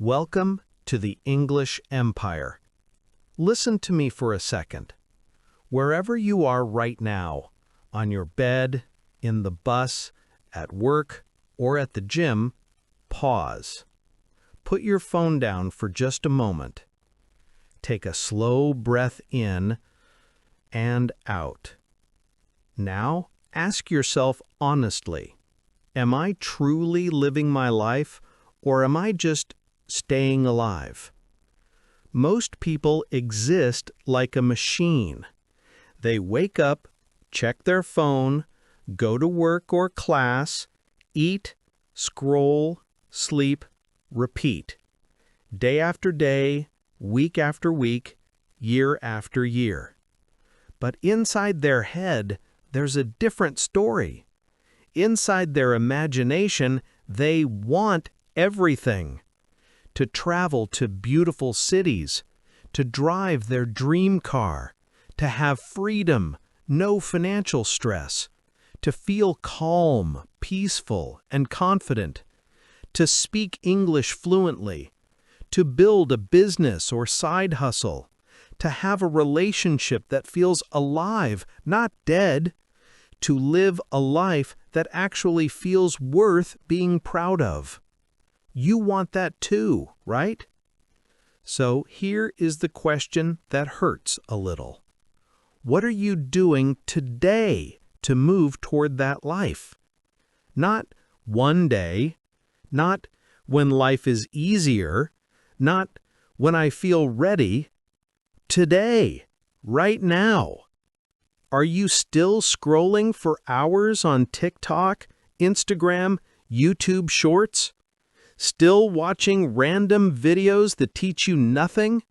Welcome to the English Empire. Listen to me for a second. Wherever you are right now, on your bed, in the bus, at work, or at the gym, pause. Put your phone down for just a moment. Take a slow breath in and out. Now, ask yourself honestly, am I truly living my life, or am I just staying alive? Most people exist like a machine. They wake up, check their phone, go to work or class, eat, scroll, sleep, repeat. Day after day, week after week, year after year. But inside their head, there's a different story. Inside their imagination, they want everything. To travel to beautiful cities, to drive their dream car, to have freedom, no financial stress, to feel calm, peaceful, and confident, to speak English fluently, to build a business or side hustle, to have a relationship that feels alive, not dead, to live a life that actually feels worth being proud of. You want that too, right? So here is the question that hurts a little. What are you doing today to move toward that life? Not one day, not when life is easier, not when I feel ready. Today, right now. Are you still scrolling for hours on TikTok, Instagram, YouTube Shorts? Still watching random videos that teach you nothing?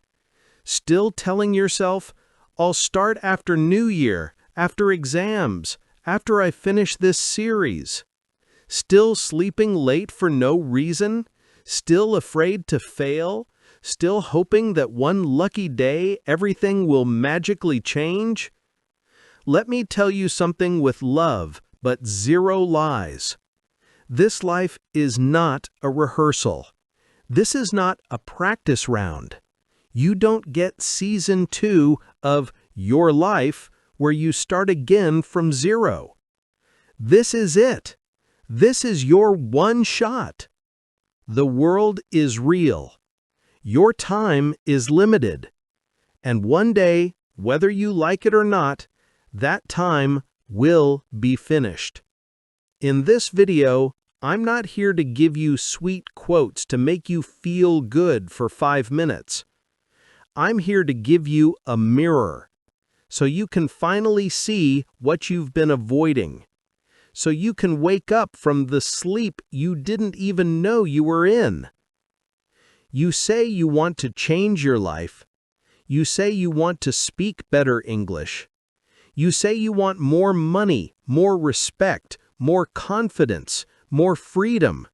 Still telling yourself, I'll start after New Year, after exams, after I finish this series? Still sleeping late for no reason? Still afraid to fail? Still hoping that one lucky day everything will magically change? Let me tell you something with love, but zero lies. This life is not a rehearsal. This is not a practice round. You don't get season 2 of your life where you start again from zero. This is it. This is your one shot. The world is real. Your time is limited. And one day, whether you like it or not, that time will be finished. In this video, I'm not here to give you sweet quotes to make you feel good for 5 minutes. I'm here to give you a mirror, so you can finally see what you've been avoiding, so you can wake up from the sleep you didn't even know you were in. You say you want to change your life. You say you want to speak better English. You say you want more money, more respect, more confidence, more freedom.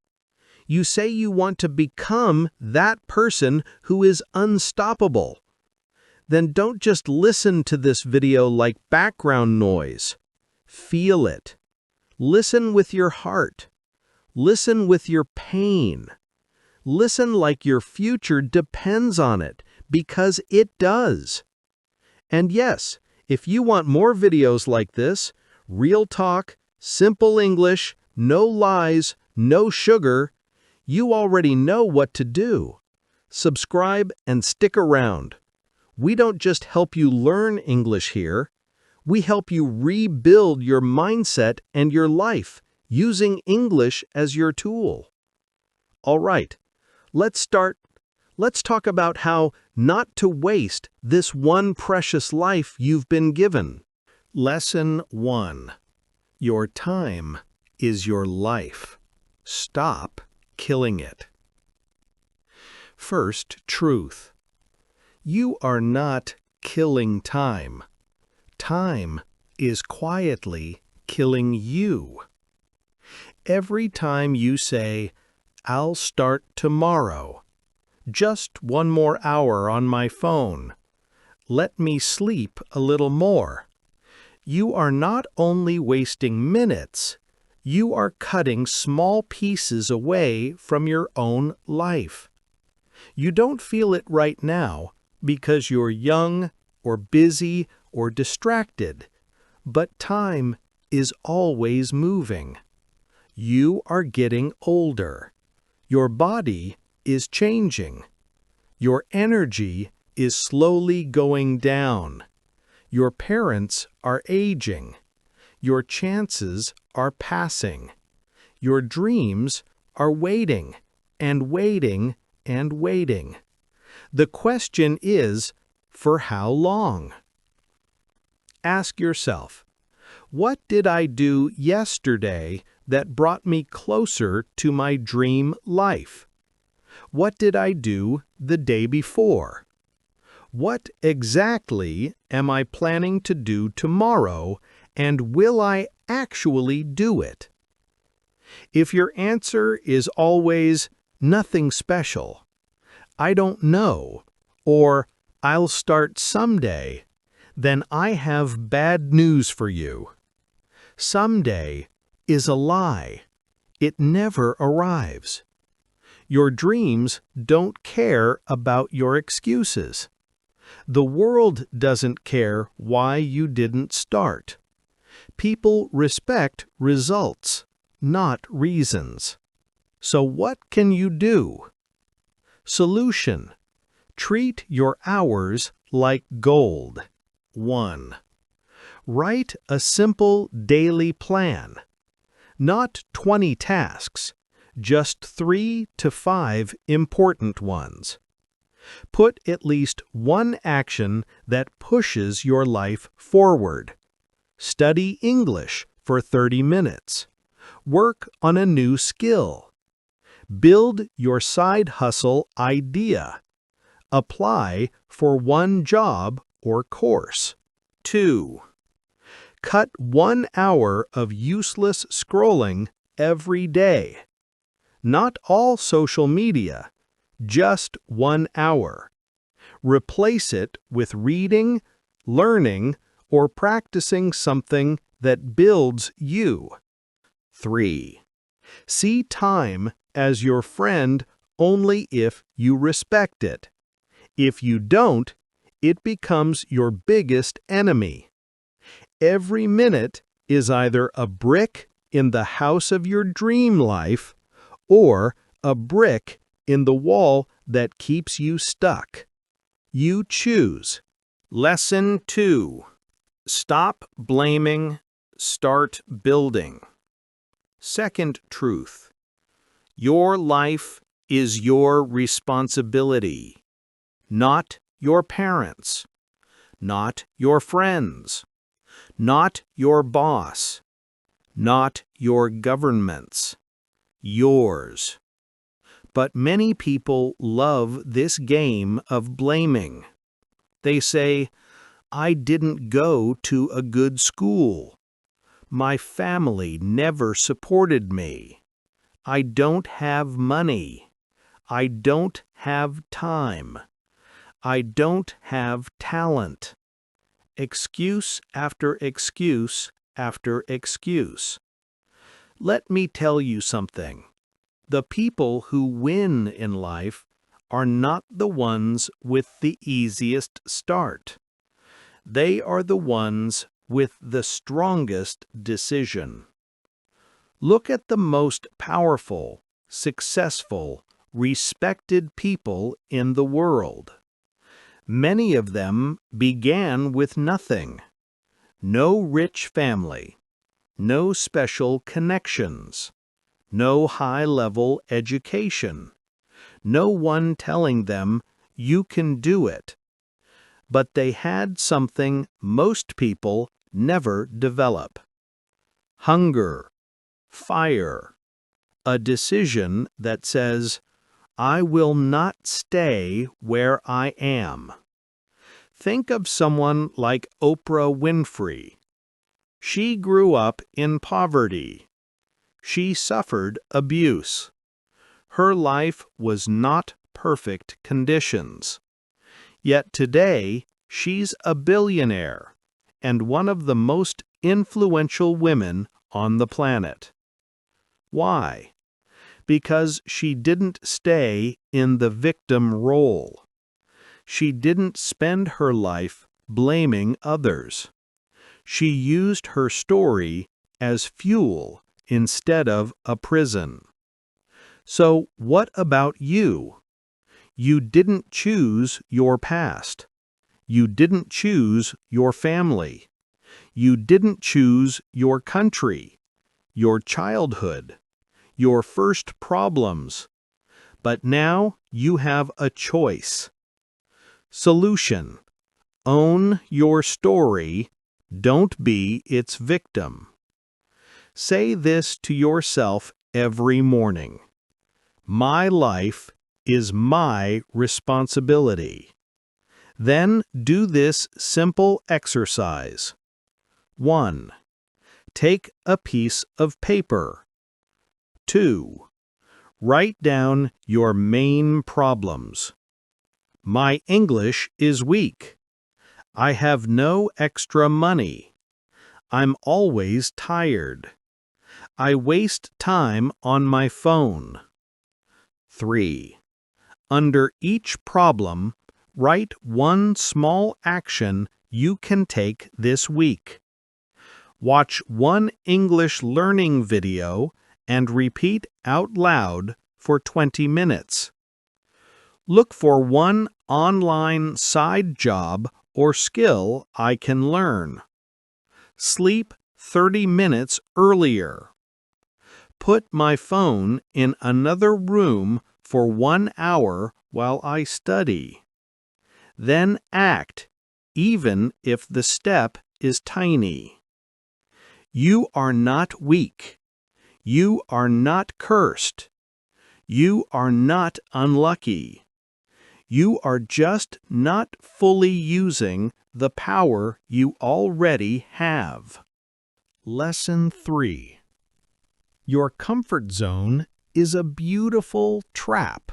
You say you want to become that person who is unstoppable. Then don't just listen to this video like background noise. Feel it. Listen with your heart. Listen with your pain. Listen like your future depends on it, because it does. And yes, if you want more videos like this, real talk, simple English, no lies, no sugar, you already know what to do. Subscribe and stick around. We don't just help you learn English here. We help you rebuild your mindset and your life using English as your tool. All right, let's start. Let's talk about how not to waste this one precious life you've been given. Lesson 1. Your time is your life. Stop killing it. First truth. You are not killing time. Time is quietly killing you. Every time you say, I'll start tomorrow, just 1 more hour on my phone, let me sleep a little more, you are not only wasting minutes, you are cutting small pieces away from your own life. You don't feel it right now because you're young or busy or distracted, but time is always moving. You are getting older. Your body is changing. Your energy is slowly going down. Your parents are aging. Your chances are passing. Your dreams are waiting and waiting and waiting. The question is, for how long? Ask yourself, what did I do yesterday that brought me closer to my dream life? What did I do the day before? What exactly am I planning to do tomorrow, and will I actually do it? If your answer is always nothing special, I don't know, or I'll start someday, then I have bad news for you. Someday is a lie. It never arrives. Your dreams don't care about your excuses. The world doesn't care why you didn't start. People respect results, not reasons. So what can you do? Solution: treat your hours like gold. 1. Write a simple daily plan. Not 20 tasks, just 3 to 5 important ones. Put at least one action that pushes your life forward. Study English for 30 minutes. Work on a new skill. Build your side hustle idea. Apply for one job or course. 2. Cut 1 hour of useless scrolling every day. Not all social media, just 1 hour. Replace it with reading, learning, or practicing something that builds you. 3. See time as your friend only if you respect it. If you don't, it becomes your biggest enemy. Every minute is either a brick in the house of your dream life or a brick in the wall that keeps you stuck. You choose. Lesson 2. Stop blaming, start building. Second truth. Your life is your responsibility, not your parents', not your friends', not your boss, not your government's, yours. But many people love this game of blaming. They say, I didn't go to a good school. My family never supported me. I don't have money. I don't have time. I don't have talent. Excuse after excuse after excuse. Let me tell you something. The people who win in life are not the ones with the easiest start. They are the ones with the strongest decision. Look at the most powerful, successful, respected people in the world. Many of them began with nothing. No rich family, no special connections, no high-level education, no one telling them, you can do it. But they had something most people never develop. Hunger, fire, a decision that says, I will not stay where I am. Think of someone like Oprah Winfrey. She grew up in poverty. She suffered abuse. Her life was not perfect conditions. Yet today, she's a billionaire and one of the most influential women on the planet. Why? because she didn't stay in the victim role. She didn't spend her life blaming others. She used her story as fuel instead of a prison. So what about you? You didn't choose your past. You didn't choose your family. You didn't choose your country, your childhood, your first problems. But now you have a choice. Solution: own your story, don't be its victim. Say this to yourself every morning. My life is my responsibility. Then do this simple exercise. 1. Take a piece of paper. 2. Write down your main problems. My English is weak. I have no extra money. I'm always tired. I waste time on my phone. 3. Under each problem, write one small action you can take this week. Watch one English learning video and repeat out loud for 20 minutes. Look for one online side job or skill I can learn. Sleep 30 minutes earlier. Put my phone in another room for 1 hour while I study. Then act, even if the step is tiny. You are not weak. You are not cursed. You are not unlucky. You are just not fully using the power you already have. Lesson 3. Your comfort zone is a beautiful trap.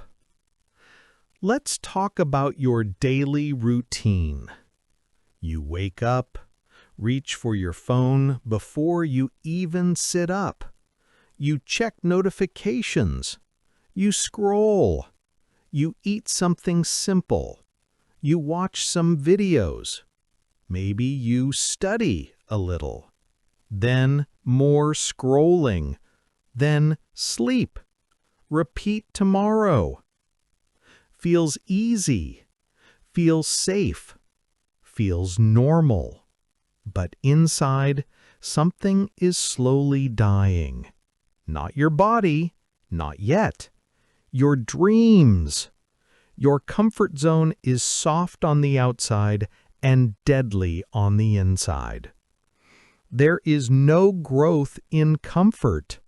Let's talk about your daily routine. You wake up, reach for your phone before you even sit up. You check notifications. You scroll. You eat something simple. You watch some videos. Maybe you study a little. Then more scrolling. Then sleep. Repeat tomorrow. Feels easy. Feels safe. Feels normal. But inside, something is slowly dying. Not your body, not yet. Your dreams. Your comfort zone is soft on the outside and deadly on the inside. There is no growth in comfort.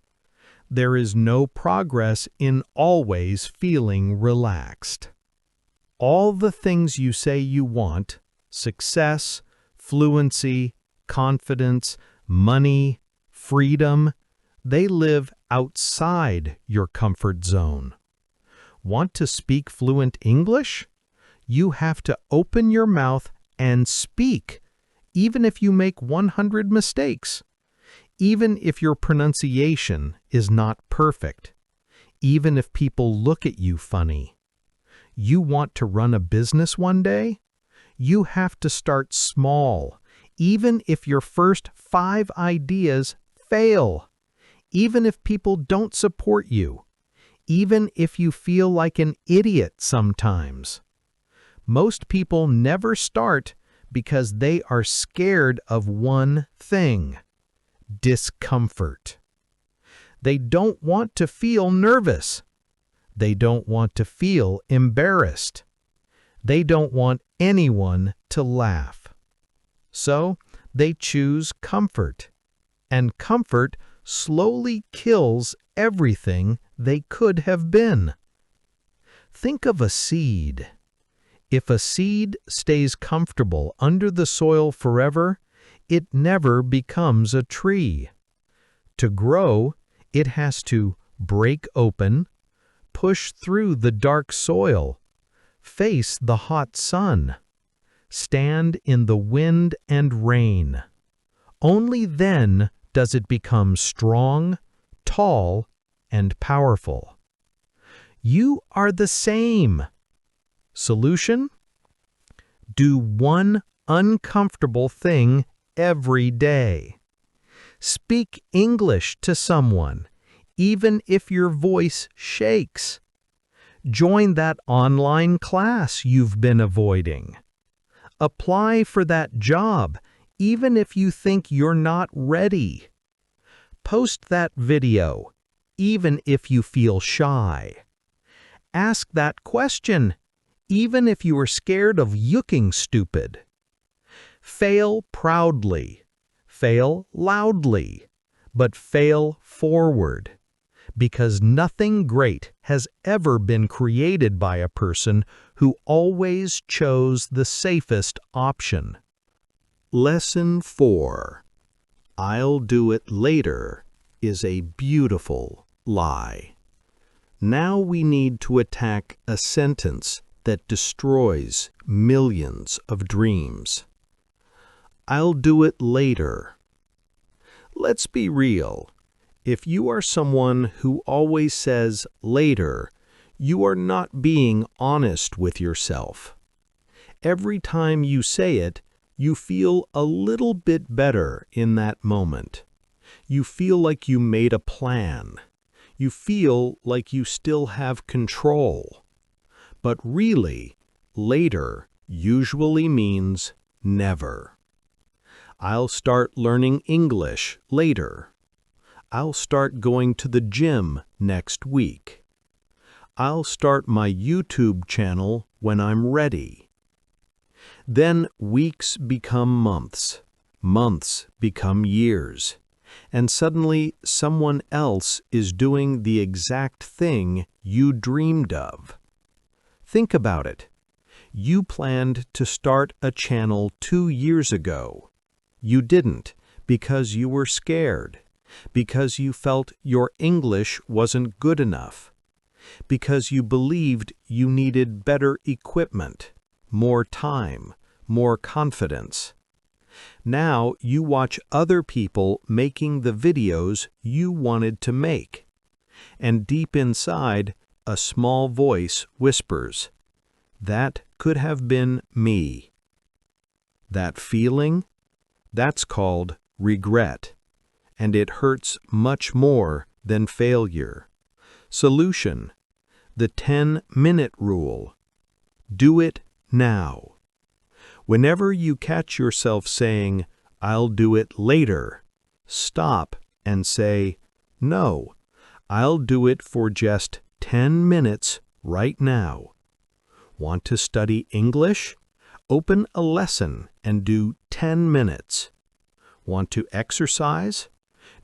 There is no progress in always feeling relaxed. All the things you say you want, success, fluency, confidence, money, freedom, they live outside your comfort zone. Want to speak fluent English? You have to open your mouth and speak, even if you make 100 mistakes. Even if your pronunciation is not perfect. Even if people look at you funny. You want to run a business one day? You have to start small, even if your first 5 ideas fail. Even if people don't support you. Even if you feel like an idiot sometimes. Most people never start because they are scared of one thing: discomfort. They don't want to feel nervous. They don't want to feel embarrassed. They don't want anyone to laugh. So they choose comfort. And comfort slowly kills everything they could have been. Think of a seed. If a seed stays comfortable under the soil forever, it never becomes a tree. To grow, it has to break open, push through the dark soil, face the hot sun, stand in the wind and rain. Only then does it become strong, tall, and powerful. You are the same. Solution? Do one uncomfortable thing every day. Speak English to someone, even if your voice shakes. Join that online class you've been avoiding. Apply for that job, even if you think you're not ready. Post that video, even if you feel shy. Ask that question, even if you are scared of looking stupid. Fail proudly, fail loudly, but fail forward. Because nothing great has ever been created by a person who always chose the safest option. Lesson 4. I'll do it later is a beautiful lie. Now we need to attack a sentence that destroys millions of dreams. I'll do it later. Let's be real. If you are someone who always says later, you are not being honest with yourself. Every time you say it, you feel a little bit better in that moment. You feel like you made a plan. You feel like you still have control. But really, later usually means never. I'll start learning English later. I'll start going to the gym next week. I'll start my YouTube channel when I'm ready. Then weeks become months, months become years, and suddenly someone else is doing the exact thing you dreamed of. Think about it. You planned to start a channel 2 years ago. You didn't because you were scared. Because you felt your English wasn't good enough, because you believed you needed better equipment, more time, more confidence. Now you watch other people making the videos you wanted to make, and deep inside, a small voice whispers, "That could have been me." That feeling? That's called regret. And it hurts much more than failure. Solution: the 10-minute rule. Do it now. Whenever you catch yourself saying, "I'll do it later," stop and say, "No, I'll do it for just 10 minutes right now." Want to study English? Open a lesson and do 10 minutes. Want to exercise?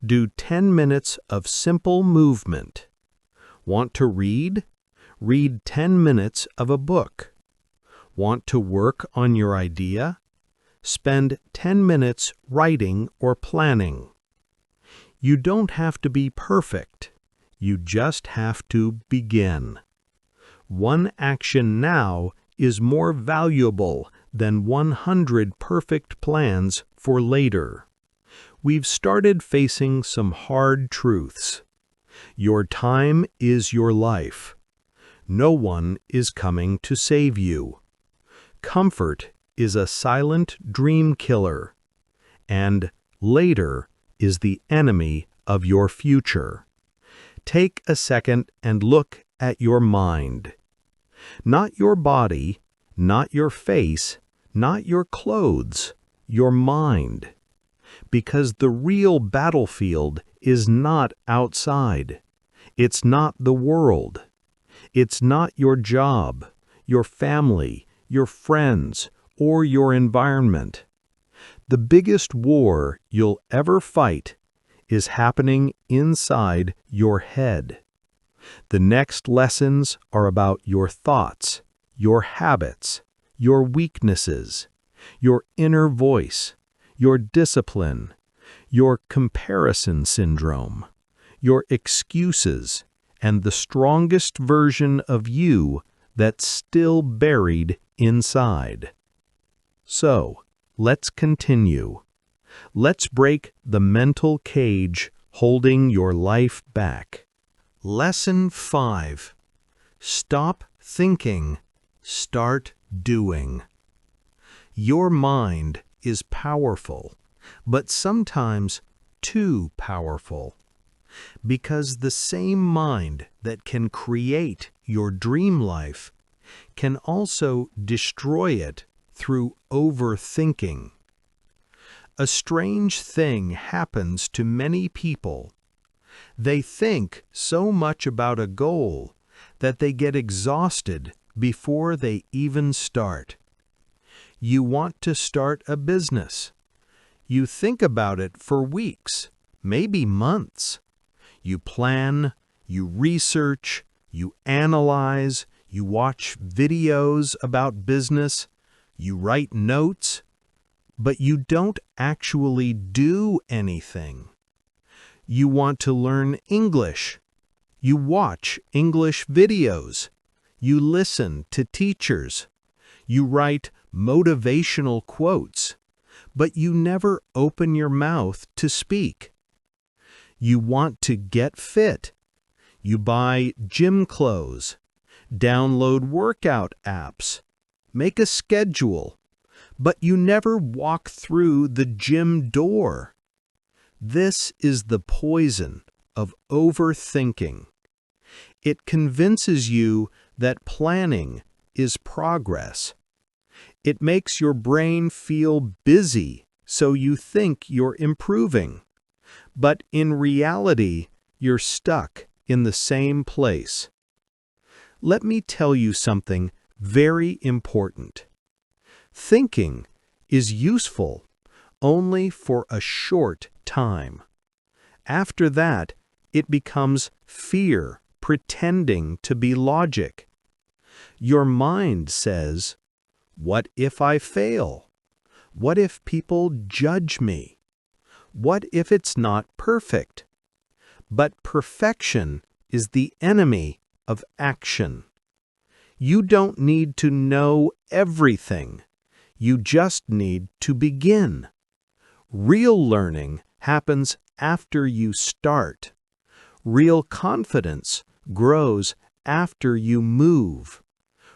Do 10 minutes of simple movement. Want to read? Read 10 minutes of a book. Want to work on your idea? Spend 10 minutes writing or planning. You don't have to be perfect. You just have to begin. One action now is more valuable than 100 perfect plans for later. We've started facing some hard truths. Your time is your life. No one is coming to save you. Comfort is a silent dream killer. And later is the enemy of your future. Take a second and look at your mind. Not your body, not your face, not your clothes, your mind. Because the real battlefield is not outside. It's not the world. It's not your job, your family, your friends, or your environment. The biggest war you'll ever fight is happening inside your head. The next lessons are about your thoughts, your habits, your weaknesses, your inner voice, your discipline, your comparison syndrome, your excuses, and the strongest version of you that's still buried inside. So, let's continue. Let's break the mental cage holding your life back. Lesson 5. Stop thinking. Start doing. Your mind is powerful, but sometimes too powerful. Because the same mind that can create your dream life can also destroy it through overthinking. A strange thing happens to many people. They think so much about a goal that they get exhausted before they even start. You want to start a business. You think about it for weeks, maybe months. You plan, you research, you analyze, you watch videos about business, you write notes, but you don't actually do anything. You want to learn English. You watch English videos. You listen to teachers. You write motivational quotes, but you never open your mouth to speak. You want to get fit. You buy gym clothes, download workout apps, make a schedule, but you never walk through the gym door. This is the poison of overthinking. It convinces you that planning is progress. It makes your brain feel busy, so you think you're improving. But in reality, you're stuck in the same place. Let me tell you something very important. Thinking is useful only for a short time. After that, it becomes fear pretending to be logic. Your mind says, "What if I fail? What if people judge me? What if it's not perfect?" But perfection is the enemy of action. You don't need to know everything. You just need to begin. Real learning happens after you start. Real confidence grows after you move.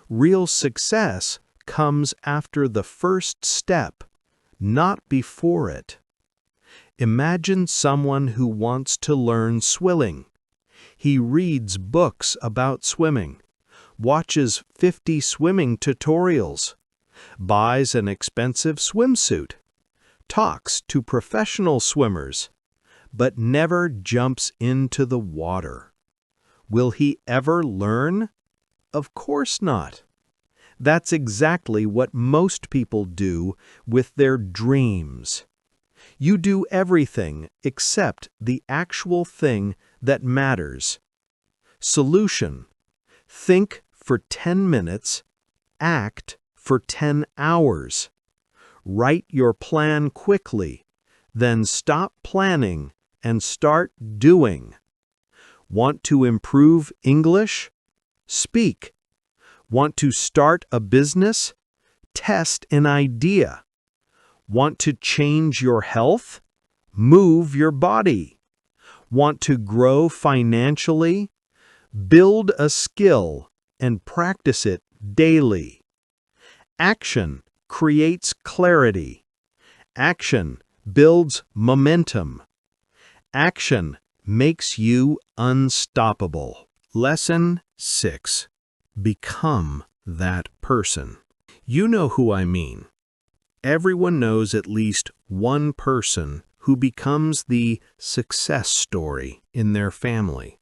Real success comes after the first step, not before it. Imagine someone who wants to learn swimming. He reads books about swimming, watches 50 swimming tutorials, buys an expensive swimsuit, talks to professional swimmers, but never jumps into the water. Will he ever learn? Of course not. That's exactly what most people do with their dreams. You do everything except the actual thing that matters. Solution: think for 10 minutes, act for 10 hours. Write your plan quickly, then stop planning and start doing. Want to improve English? Speak. Want to start a business? Test an idea. Want to change your health? Move your body. Want to grow financially? Build a skill and practice it daily. Action creates clarity. Action builds momentum. Action makes you unstoppable. Lesson 6. Become that person. You know who I mean. Everyone knows at least one person who becomes the success story in their family.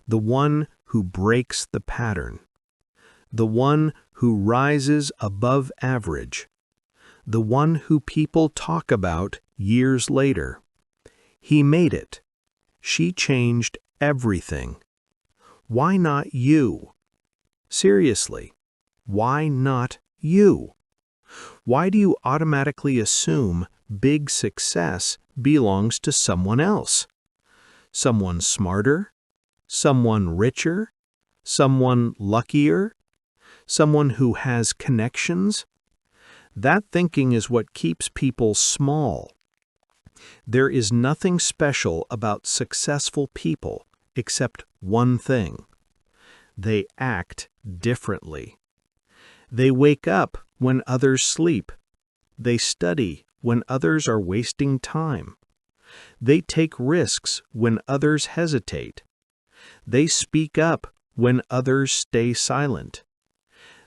The one who breaks the pattern. The one who rises above average. The one who people talk about years later. He made it. She changed everything. Why not you? Seriously, why not you? Why do you automatically assume big success belongs to someone else? Someone smarter? Someone richer? Someone luckier? Someone who has connections? That thinking is what keeps people small. There is nothing special about successful people except one thing. they act differently. They wake up when others sleep. They study when others are wasting time. They take risks when others hesitate. They speak up when others stay silent.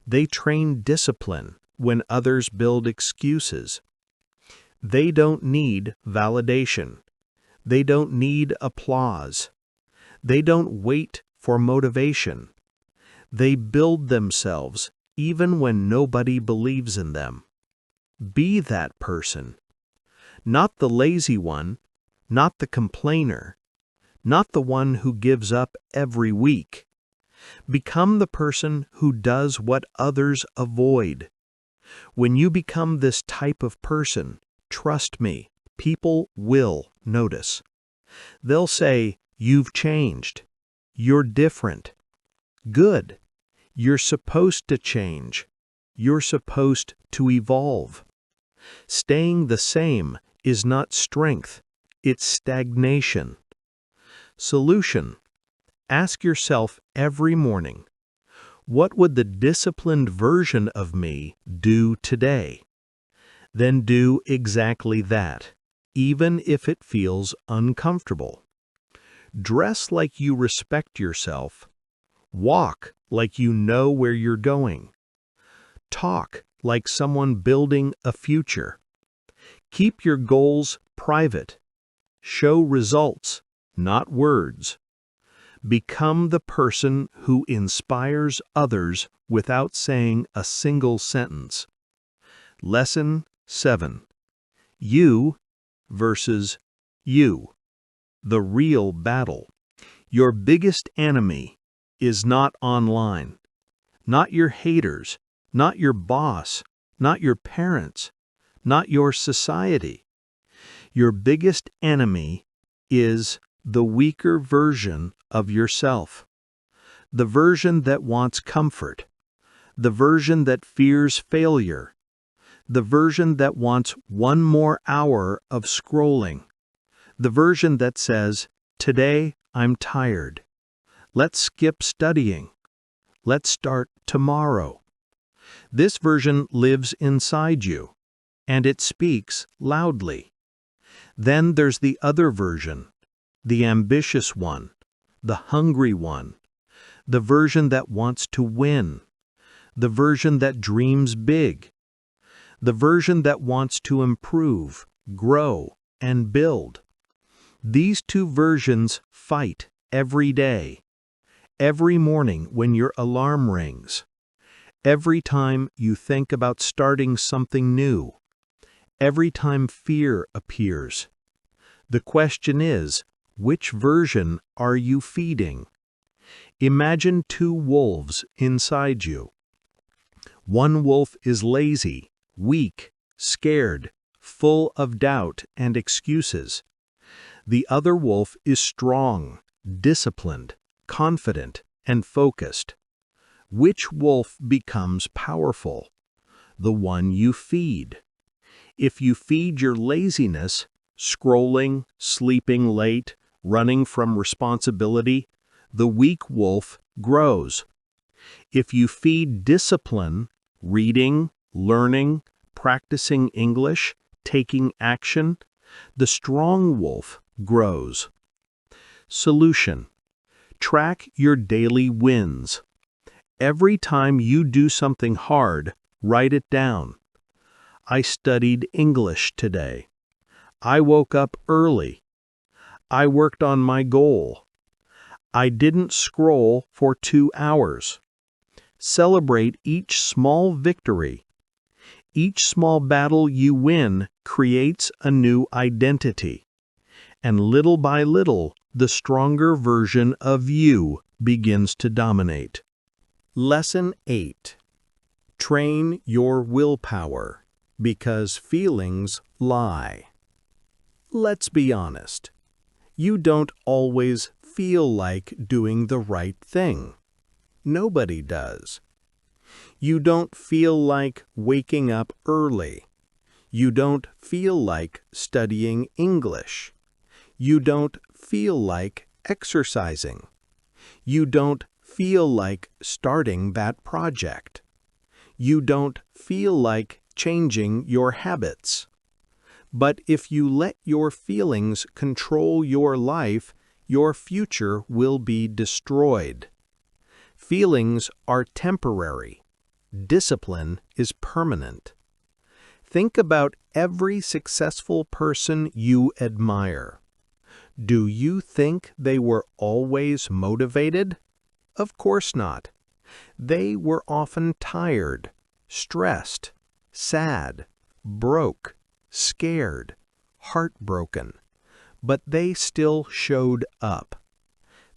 They train discipline when others build excuses. They don't need validation. They don't need applause. They don't wait for motivation. They build themselves even when nobody believes in them. Be that person. Not the lazy one, not the complainer, not the one who gives up every week. Become the person who does what others avoid. When you become this type of person, trust me, people will notice. They'll say, "You've changed. You're different." Good. You're supposed to change. You're supposed to evolve. Staying the same is not strength, it's stagnation. Solution. Ask yourself every morning, what would the disciplined version of me do today? Then do exactly that, even if it feels uncomfortable. Dress like you respect yourself. Walk like you know where you're going. Talk like someone building a future. Keep your goals private. Show results, not words. Become the person who inspires others without saying a single sentence. Lesson 7. You versus you. The real battle. Your biggest enemy is not online, not your haters, not your boss, not your parents, not your society. Your biggest enemy is the weaker version of yourself, the version that wants comfort, the version that fears failure, the version that wants one more hour of scrolling, the version that says, "Today I'm tired. Let's skip studying. Let's start tomorrow." This version lives inside you, and it speaks loudly. Then there's the other version, the ambitious one, the hungry one, the version that wants to win, the version that dreams big, the version that wants to improve, grow, and build. These two versions fight every day. Every morning when your alarm rings, every time you think about starting something new, every time fear appears. The question is, which version are you feeding? Imagine two wolves inside you. One wolf is lazy, weak, scared, full of doubt and excuses. The other wolf is strong, disciplined, confident, and focused. Which wolf becomes powerful? The one you feed. If you feed your laziness, scrolling, sleeping late, running from responsibility, the weak wolf grows. If you feed discipline, reading, learning, practicing English, taking action, the strong wolf grows. Solution. Track your daily wins. Every time you do something hard, write it down. I studied English today. I woke up early. I worked on my goal. I didn't scroll for 2 hours. Celebrate each small victory. Each small battle you win creates a new identity. And little by little, the stronger version of you begins to dominate. Lesson 8. Train your willpower, because feelings lie. Let's be honest. You don't always feel like doing the right thing. Nobody does. You don't feel like waking up early. You don't feel like studying English. You don't feel like exercising. You don't feel like starting that project. You don't feel like changing your habits. But if you let your feelings control your life, your future will be destroyed. Feelings are temporary. Discipline is permanent. Think about every successful person you admire. Do you think they were always motivated? Of course not. They were often tired, stressed, sad, broke, scared, heartbroken, but they still showed up.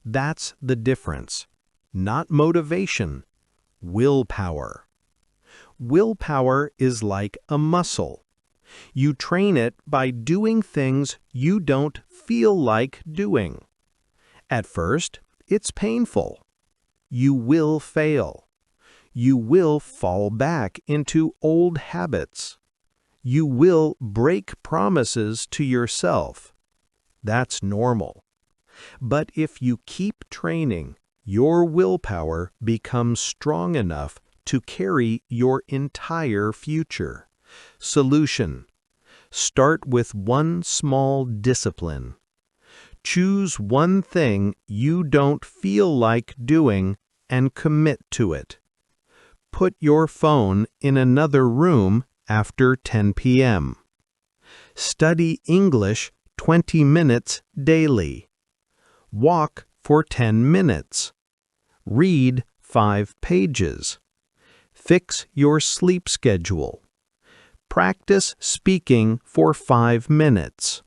That's the difference. Not motivation, willpower. Willpower is like a muscle. You train it by doing things you don't feel like doing. At first, it's painful. You will fail. You will fall back into old habits. You will break promises to yourself. That's normal. But if you keep training, your willpower becomes strong enough to carry your entire future. Solution: start with one small discipline. Choose one thing you don't feel like doing and commit to it. Put your phone in another room after 10 p.m. Study English 20 minutes daily. Walk for 10 minutes. Read 5 pages. Fix your sleep schedule. Practice speaking for 5 minutes.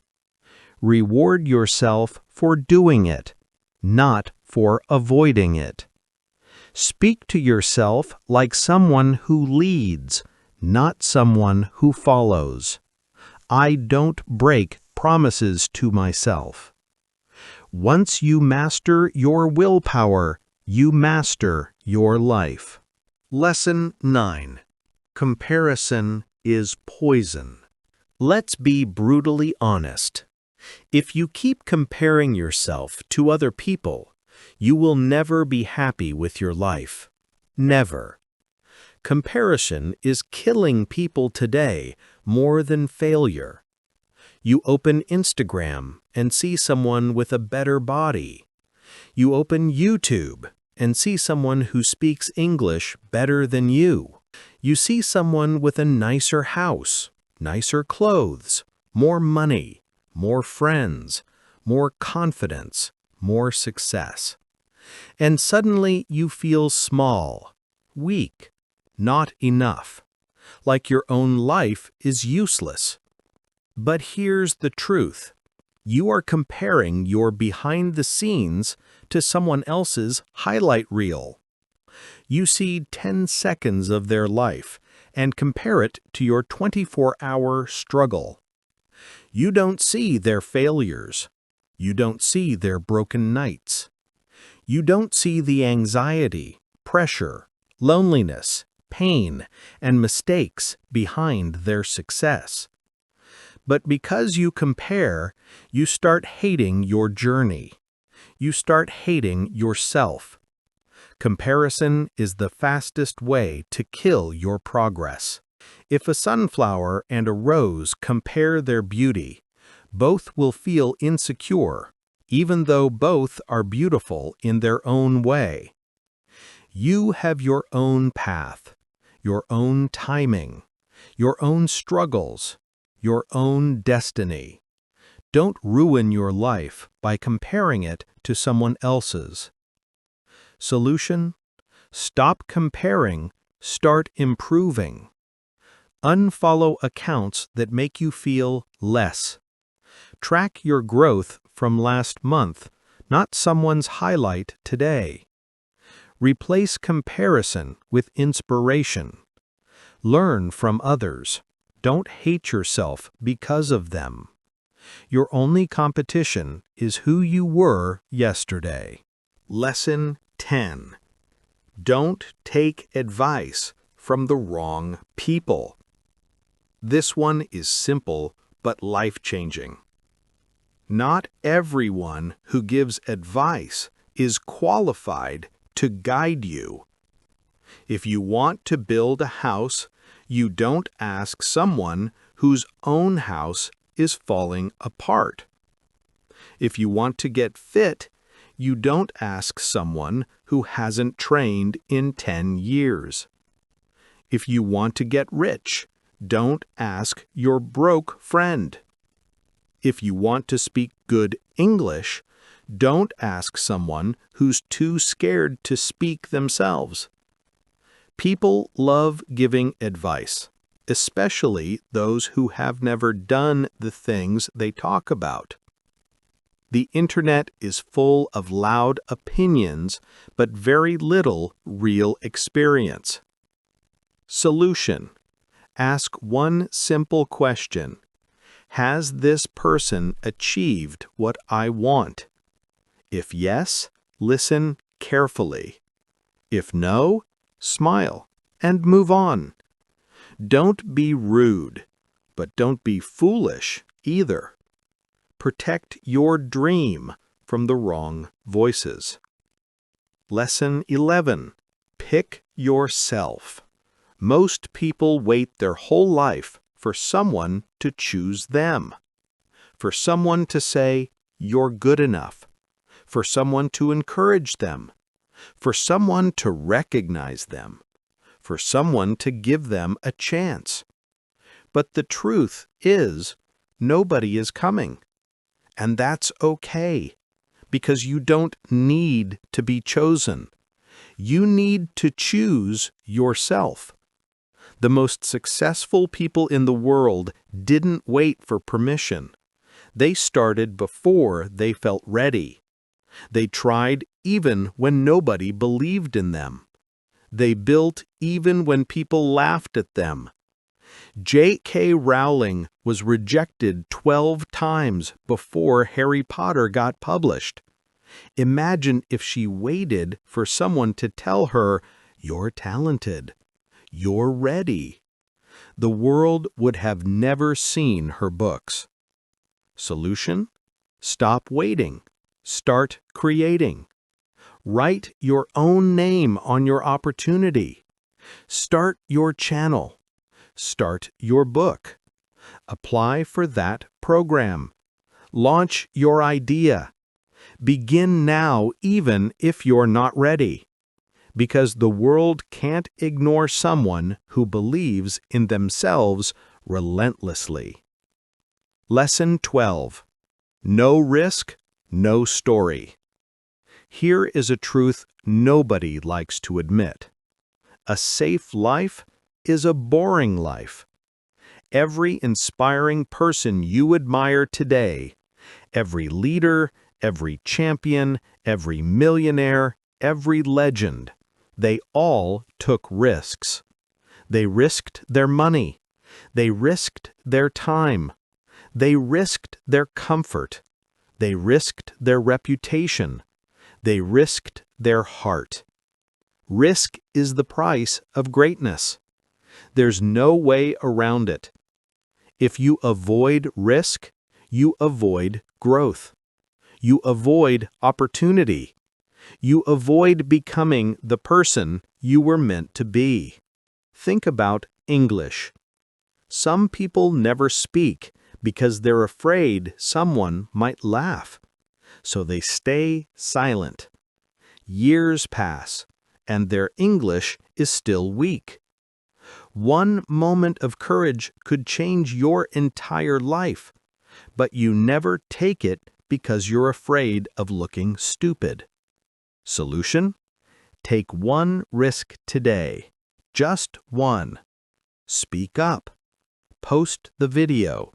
Reward yourself for doing it, not for avoiding it. Speak to yourself like someone who leads, not someone who follows. I don't break promises to myself. Once you master your willpower, you master your life. Lesson 9. Comparison is poison. Let's be brutally honest. If you keep comparing yourself to other people, you will never be happy with your life. Never. Comparison is killing people today more than failure. You open Instagram and see someone with a better body. You open YouTube and see someone who speaks English better than you. You see someone with a nicer house, nicer clothes, more money, more friends, more confidence, more success. And suddenly you feel small, weak, not enough, like your own life is useless. But here's the truth. You are comparing your behind the scenes to someone else's highlight reel. You see 10 seconds of their life and compare it to your 24-hour struggle. You don't see their failures. You don't see their broken nights. You don't see the anxiety, pressure, loneliness, pain, and mistakes behind their success. But because you compare, you start hating your journey. You start hating yourself. Comparison is the fastest way to kill your progress. If a sunflower and a rose compare their beauty, both will feel insecure, even though both are beautiful in their own way. You have your own path, your own timing, your own struggles, your own destiny. Don't ruin your life by comparing it to someone else's. Solution: stop comparing, start improving. Unfollow accounts that make you feel less. Track your growth from last month, not someone's highlight today. Replace comparison with inspiration. Learn from others. Don't hate yourself because of them. Your only competition is who you were yesterday. Lesson 10. Don't take advice from the wrong people. This one is simple but life-changing. Not everyone who gives advice is qualified to guide you. If you want to build a house, you don't ask someone whose own house is falling apart. If you want to get fit, you don't ask someone who hasn't trained in 10 years. If you want to get rich, don't ask your broke friend. If you want to speak good English, don't ask someone who's too scared to speak themselves. People love giving advice, especially those who have never done the things they talk about. The internet is full of loud opinions, but very little real experience. Solution: ask one simple question. Has this person achieved what I want? If yes, listen carefully. If no, smile and move on. Don't be rude, but don't be foolish either. Protect your dream from the wrong voices. Lesson 11. Pick yourself. Most people wait their whole life for someone to choose them. For someone to say, "You're good enough." For someone to encourage them. For someone to recognize them. For someone to give them a chance. But the truth is, nobody is coming. And that's okay, because you don't need to be chosen. You need to choose yourself. The most successful people in the world didn't wait for permission. They started before they felt ready. They tried even when nobody believed in them. They built even when people laughed at them. J.K. Rowling was rejected 12 times before Harry Potter got published. Imagine if she waited for someone to tell her, "You're talented. You're ready." The world would have never seen her books. Solution: stop waiting. Start creating. Write your own name on your opportunity. Start your channel. Start your book. Apply for that program. Launch your idea. Begin now even if you're not ready. Because the world can't ignore someone who believes in themselves relentlessly. Lesson 12. No risk, no story. Here is a truth nobody likes to admit. A safe life is a boring life. Every inspiring person you admire today, every leader, every champion, every millionaire, every legend, they all took risks. They risked their money. They risked their time. They risked their comfort. They risked their reputation. They risked their heart. Risk is the price of greatness. There's no way around it. If you avoid risk, you avoid growth. You avoid opportunity. You avoid becoming the person you were meant to be. Think about English. Some people never speak because they're afraid someone might laugh. So they stay silent. Years pass, and their English is still weak. One moment of courage could change your entire life, but you never take it because you're afraid of looking stupid. Solution: take one risk today, just one. Speak up. Post the video.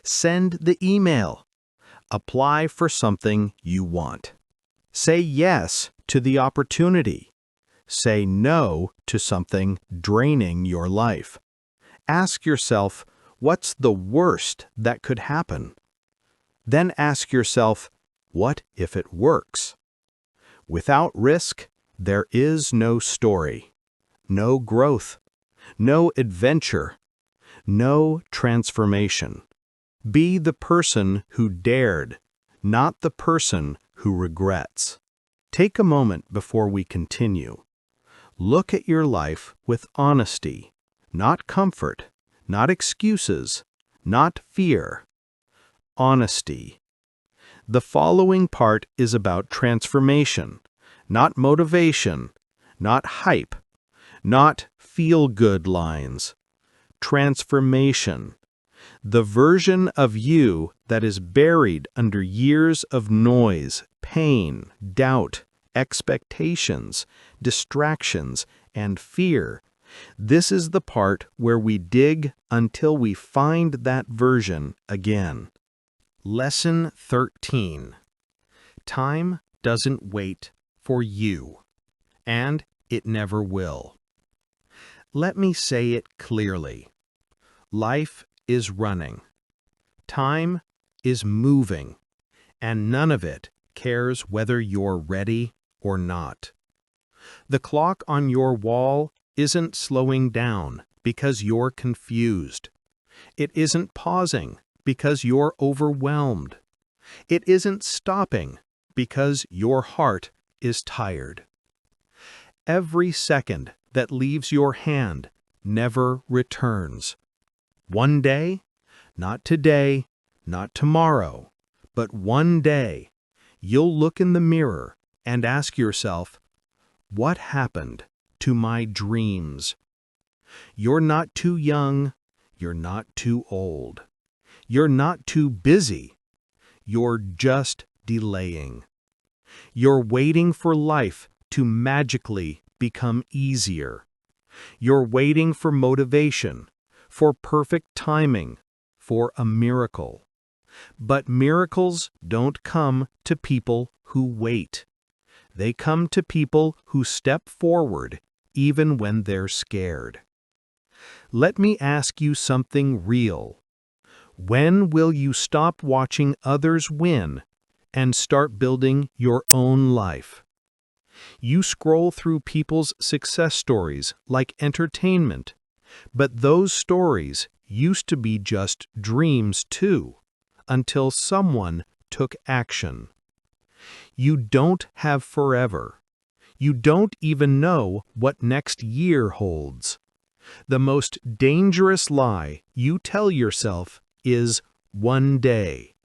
Send the email. Apply for something you want. Say yes to the opportunity. Say no to something draining your life. Ask yourself, what's the worst that could happen? Then ask yourself, what if it works? Without risk, there is no story, no growth, no adventure, no transformation. Be the person who dared, not the person who regrets. Take a moment before we continue. Look at your life with honesty, not comfort, not excuses, not fear. Honesty. The following part is about transformation, not motivation, not hype, not feel-good lines. Transformation. The version of you that is buried under years of noise, pain, doubt, expectations, distractions, and fear. This is the part where we dig until we find that version again. Lesson 13. Time doesn't wait for you, and it never will. Let me say it clearly. Life is running. Time is moving, and none of it cares whether you're ready or not. The clock on your wall isn't slowing down because you're confused. It isn't pausing because you're overwhelmed. It isn't stopping because your heart is tired. Every second that leaves your hand never returns. One day, not today, not tomorrow, but one day, you'll look in the mirror and ask yourself, what happened to my dreams? You're not too young, you're not too old. You're not too busy. You're just delaying. You're waiting for life to magically become easier. You're waiting for motivation, for perfect timing, for a miracle. But miracles don't come to people who wait. They come to people who step forward even when they're scared. Let me ask you something real. When will you stop watching others win and start building your own life? You scroll through people's success stories like entertainment, but those stories used to be just dreams too, until someone took action. You don't have forever. You don't even know what next year holds. The most dangerous lie you tell yourself is one day,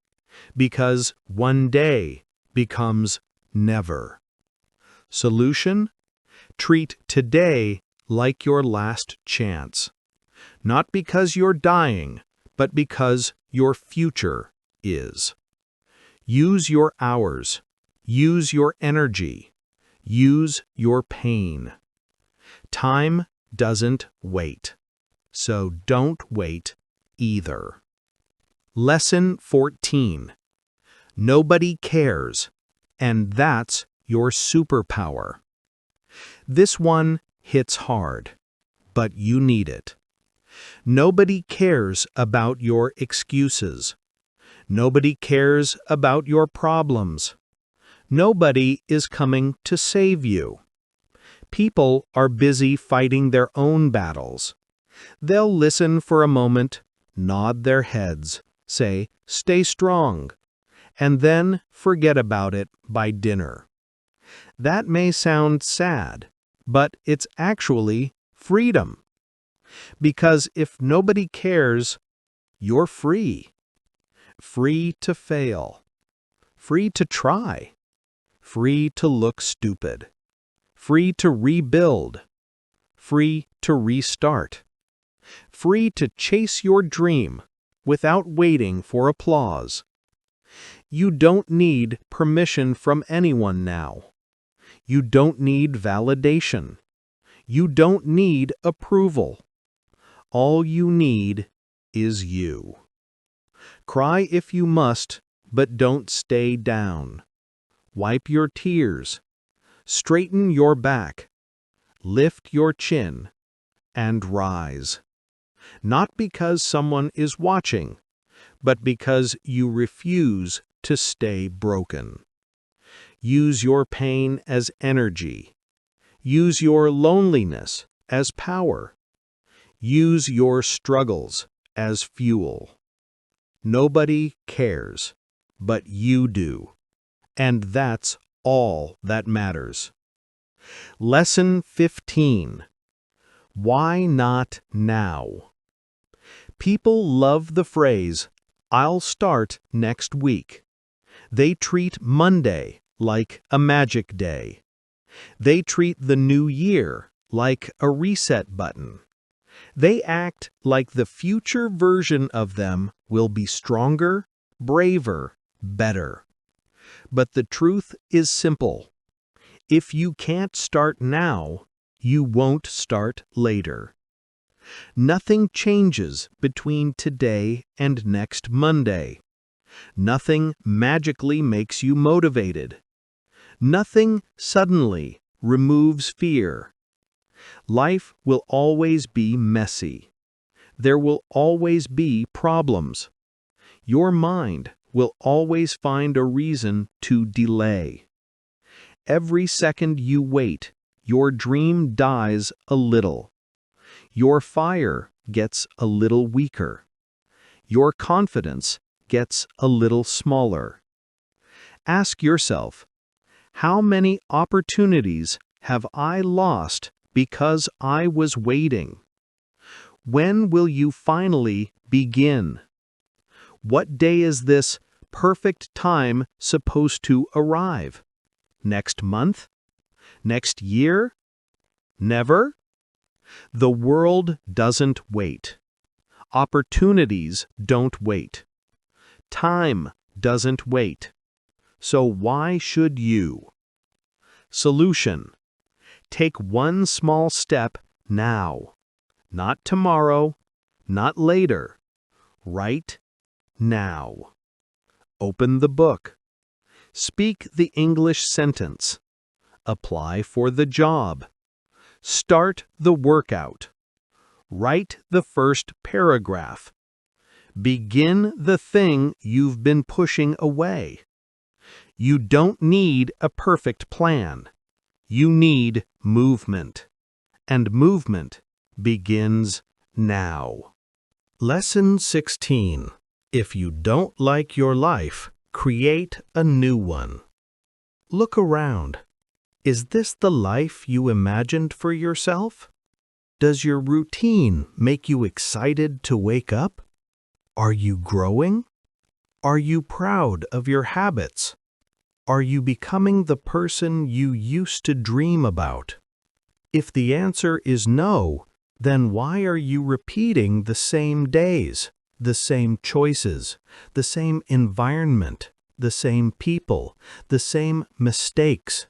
because one day becomes never. Solution? Treat today like your last chance. Not because you're dying, but because your future is. Use your hours. Use your energy. Use your pain. Time doesn't wait, so don't wait either. Lesson 14. Nobody cares, and that's your superpower. This one hits hard, but you need it. Nobody cares about your excuses. Nobody cares about your problems. Nobody is coming to save you. People are busy fighting their own battles. They'll listen for a moment, nod their heads, say, "Stay strong," and then forget about it by dinner. That may sound sad, but it's actually freedom. Because if nobody cares, you're free. Free to fail. Free to try. Free to look stupid. Free to rebuild. Free to restart. Free to chase your dream without waiting for applause. You don't need permission from anyone now. You don't need validation. You don't need approval. All you need is you. Cry if you must, but don't stay down. Wipe your tears. Straighten your back. Lift your chin. And rise. Not because someone is watching, but because you refuse to stay broken. Use your pain as energy. Use your loneliness as power. Use your struggles as fuel. Nobody cares, but you do, and that's all that matters. Lesson 15. Why not now? People love the phrase, "I'll start next week." They treat Monday like a magic day. They treat the new year like a reset button. They act like the future version of them will be stronger, braver, better. But the truth is simple. If you can't start now, you won't start later. Nothing changes between today and next Monday. Nothing magically makes you motivated. Nothing suddenly removes fear. Life will always be messy. There will always be problems. Your mind will always find a reason to delay. Every second you wait, your dream dies a little. Your fire gets a little weaker. Your confidence gets a little smaller. Ask yourself, how many opportunities have I lost because I was waiting? When will you finally begin? What day is this perfect time supposed to arrive? Next month? Next year? Never? The world doesn't wait. Opportunities don't wait. Time doesn't wait. So why should you? Solution: take one small step now. Not tomorrow, not later. Right now. Open the book. Speak the English sentence. Apply for the job. Start the workout. Write the first paragraph. Begin the thing you've been pushing away. You don't need a perfect plan. You need movement. And movement begins now. Lesson 16. If you don't like your life, create a new one. Look around. Is this the life you imagined for yourself? Does your routine make you excited to wake up? Are you growing? Are you proud of your habits? Are you becoming the person you used to dream about? If the answer is no, then why are you repeating the same days, the same choices, the same environment, the same people, the same mistakes?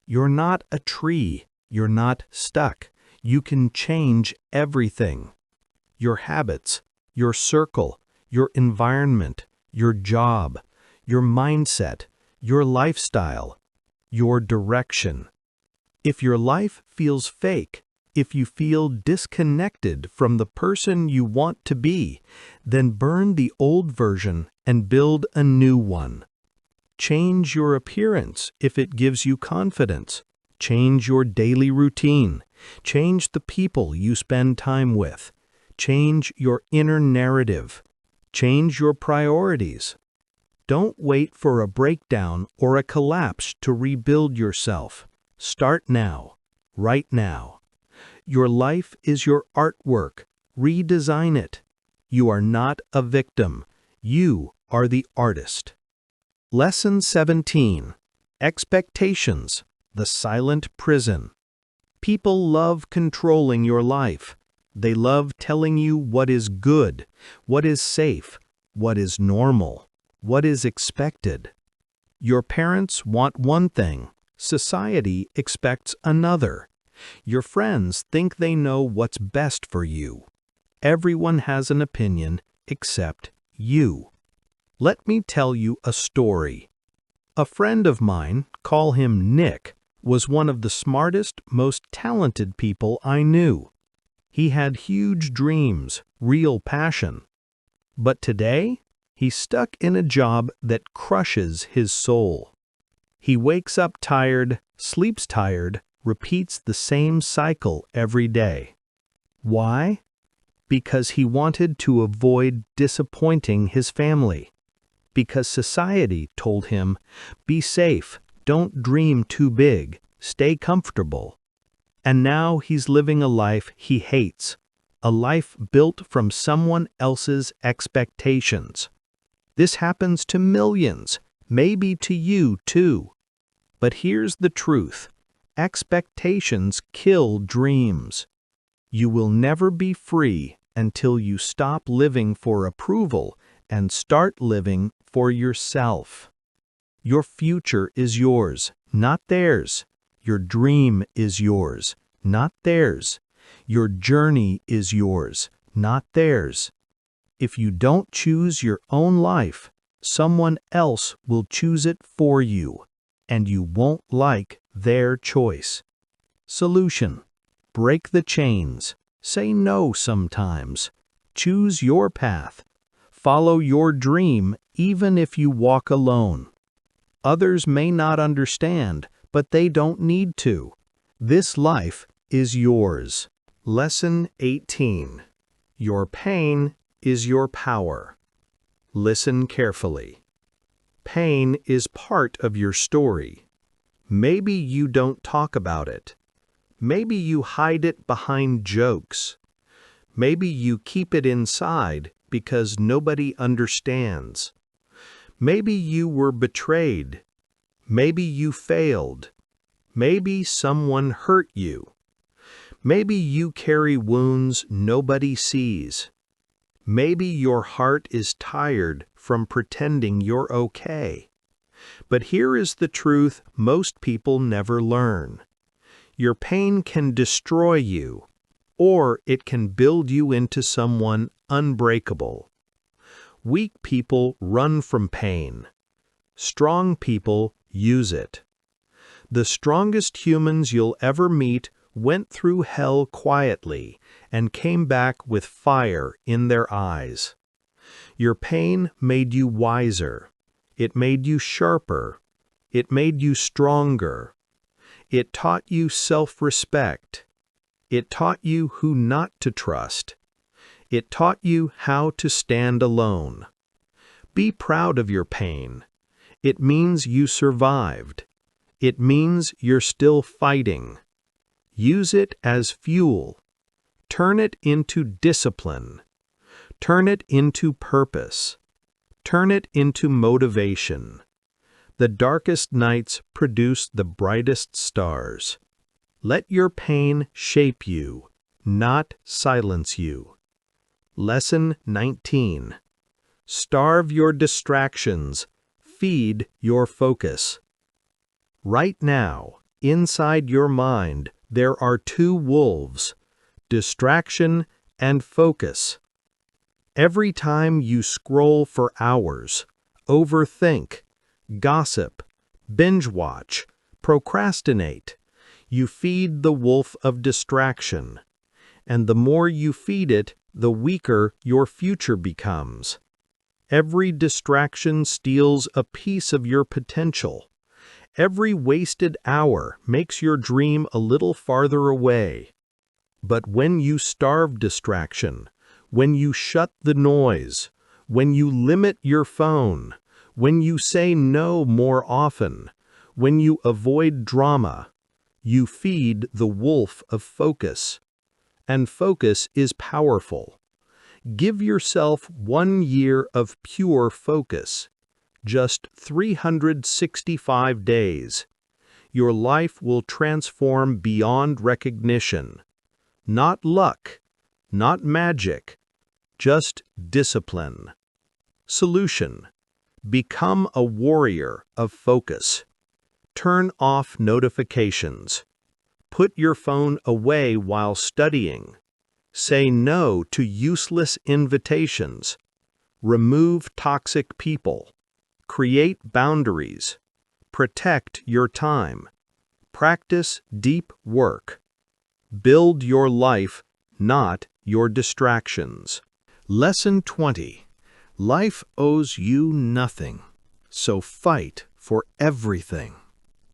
You're not a tree. You're not stuck. You can change everything. Your habits, your circle, your environment, your job, your mindset, your lifestyle, your direction. If your life feels fake, if you feel disconnected from the person you want to be, then burn the old version and build a new one. Change your appearance if it gives you confidence. Change your daily routine. Change the people you spend time with. Change your inner narrative. Change your priorities. Don't wait for a breakdown or a collapse to rebuild yourself. Start now, right now. Your life is your artwork. Redesign it. You are not a victim. You are the artist. Lesson 17. Expectations, the silent prison. People love controlling your life. They love telling you what is good, what is safe, what is normal, what is expected. Your parents want one thing. Society expects another. Your friends think they know what's best for you. Everyone has an opinion except you. Let me tell you a story. A friend of mine, call him Nick, was one of the smartest, most talented people I knew. He had huge dreams, real passion. But today, he's stuck in a job that crushes his soul. He wakes up tired, sleeps tired, repeats the same cycle every day. Why? Because he wanted to avoid disappointing his family. Because society told him, be safe, Don't dream too big. Stay comfortable. And now he's living a life he hates, a life built from someone else's expectations. This happens to millions, maybe to you too. But here's the truth. Expectations kill dreams. You will never be free until you stop living for approval and start living for yourself. Your future is yours, not theirs. Your dream is yours, not theirs. Your journey is yours, not theirs. If you don't choose your own life, someone else will choose it for you, and you won't like their choice. Solution: break the chains. Say no sometimes. Choose your path. Follow your dream even if you walk alone. Others may not understand, but they don't need to. This life is yours. Lesson 18. Your pain is your power. Listen carefully. Pain is part of your story. Maybe you don't talk about it. Maybe you hide it behind jokes. Maybe you keep it inside because nobody understands. Maybe you were betrayed. Maybe you failed. Maybe someone hurt you. Maybe you carry wounds nobody sees. Maybe your heart is tired from pretending you're okay. But here is the truth most people never learn. Your pain can destroy you, or it can build you into someone unbreakable. Weak people run from pain. Strong people use it. The strongest humans you'll ever meet went through hell quietly and came back with fire in their eyes. Your pain made you wiser. It made you sharper. It made you stronger. It taught you self-respect. It taught you who not to trust. It taught you how to stand alone. Be proud of your pain. It means you survived. It means you're still fighting. Use it as fuel. Turn it into discipline. Turn it into purpose. Turn it into motivation. The darkest nights produce the brightest stars. Let your pain shape you, not silence you. Lesson 19. Starve your distractions. Feed your focus. Right now, inside your mind, there are two wolves: distraction and focus. Every time you scroll for hours, overthink, gossip, binge-watch, procrastinate, you feed the wolf of distraction. And the more you feed it, the weaker your future becomes. Every distraction steals a piece of your potential. Every wasted hour makes your dream a little farther away. But when you starve distraction, when you shut the noise, when you limit your phone, when you say no more often, when you avoid drama, you feed the wolf of focus. And focus is powerful. Give yourself 1 year of pure focus. Just 365 days. Your life will transform beyond recognition. Not luck, not magic, just discipline. Solution: become a warrior of focus. Turn off notifications. Put your phone away while studying. Say no to useless invitations. Remove toxic people. Create boundaries. Protect your time. Practice deep work. Build your life, not your distractions. Lesson 20. Life owes you nothing, so fight for everything.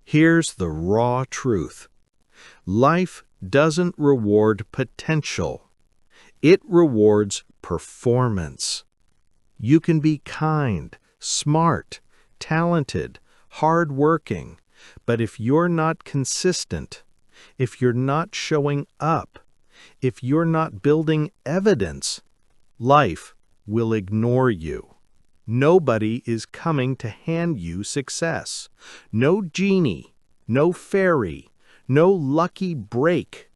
Here's the raw truth. Life doesn't reward potential. It rewards performance. You can be kind, smart, talented, hardworking, But if you're not consistent, if you're not showing up, if you're not building evidence, life will ignore you. Nobody is coming to hand you success. No genie, no fairy, no lucky break.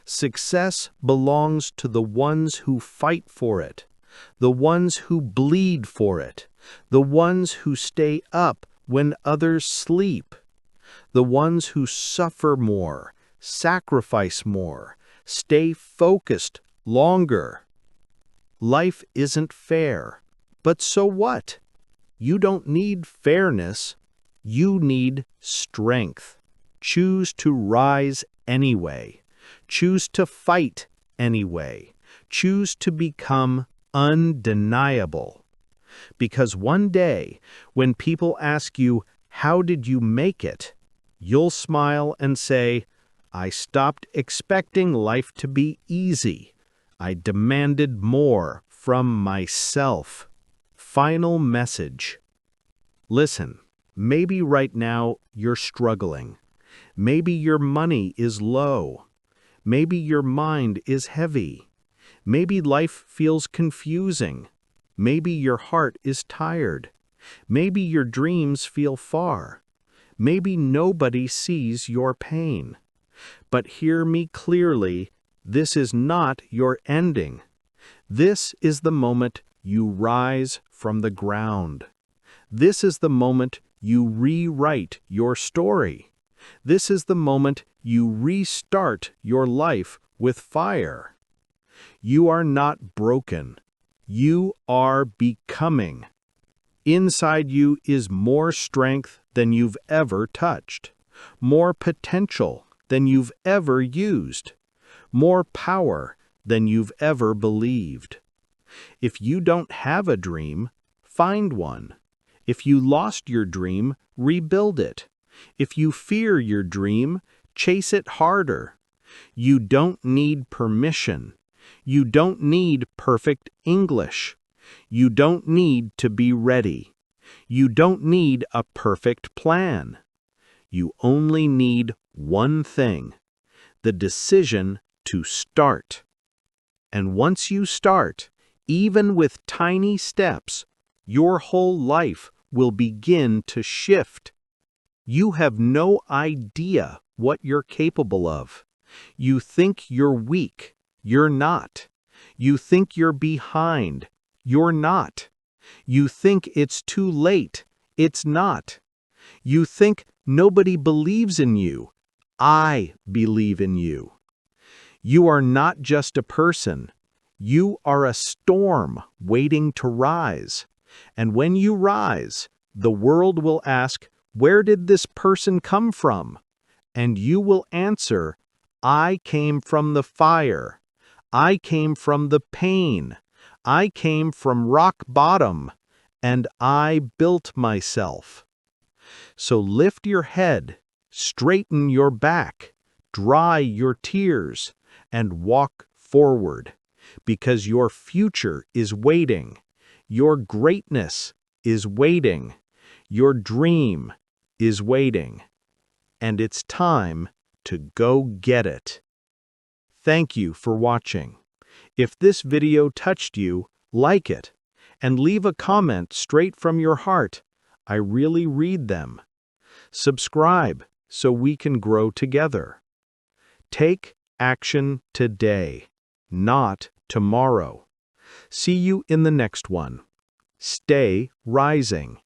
Success belongs to the ones who fight for it, the ones who bleed for it, the ones who stay up when others sleep, the ones who suffer more, sacrifice more, stay focused longer. Life isn't fair, but so what? You don't need fairness, you need strength. Choose to rise anyway. Choose to fight anyway. Choose to become undeniable. Because one day, when people ask you, "How did you make it?" you'll smile and say, "I stopped expecting life to be easy. I demanded more from myself." Final message. Listen, maybe right now you're struggling. Maybe your money is low. Maybe your mind is heavy. Maybe life feels confusing. Maybe your heart is tired. Maybe your dreams feel far. Maybe nobody sees your pain. But hear me clearly, this is not your ending. This is the moment you rise from the ground. This is the moment you rewrite your story. This is the moment you restart your life with fire. You are not broken. You are becoming. Inside you is more strength than you've ever touched, more potential than you've ever used, more power than you've ever believed. If you don't have a dream, find one. If you lost your dream, rebuild it. If you fear your dream, chase it harder. You don't need permission. You don't need perfect English. You don't need to be ready. You don't need a perfect plan. You only need one thing: the decision to start. And once you start, even with tiny steps, your whole life will begin to shift. You have no idea what you're capable of. You think you're weak. You're not. You think you're behind. You're not. You think it's too late. It's not. You think nobody believes in you. I believe in you. You are not just a person. You are a storm waiting to rise. And when you rise, the world will ask, "Where did this person come from?" And you will answer, "I came from the fire. I came from the pain. I came from rock bottom, and I built myself." So lift your head, straighten your back, dry your tears, and walk forward, because your future is waiting. Your greatness is waiting. Your dream is waiting. And it's time to go get it. Thank you for watching. If this video touched you, like it, and leave a comment straight from your heart. I really read them. Subscribe so we can grow together. Take action today, not tomorrow. See you in the next one. Stay rising.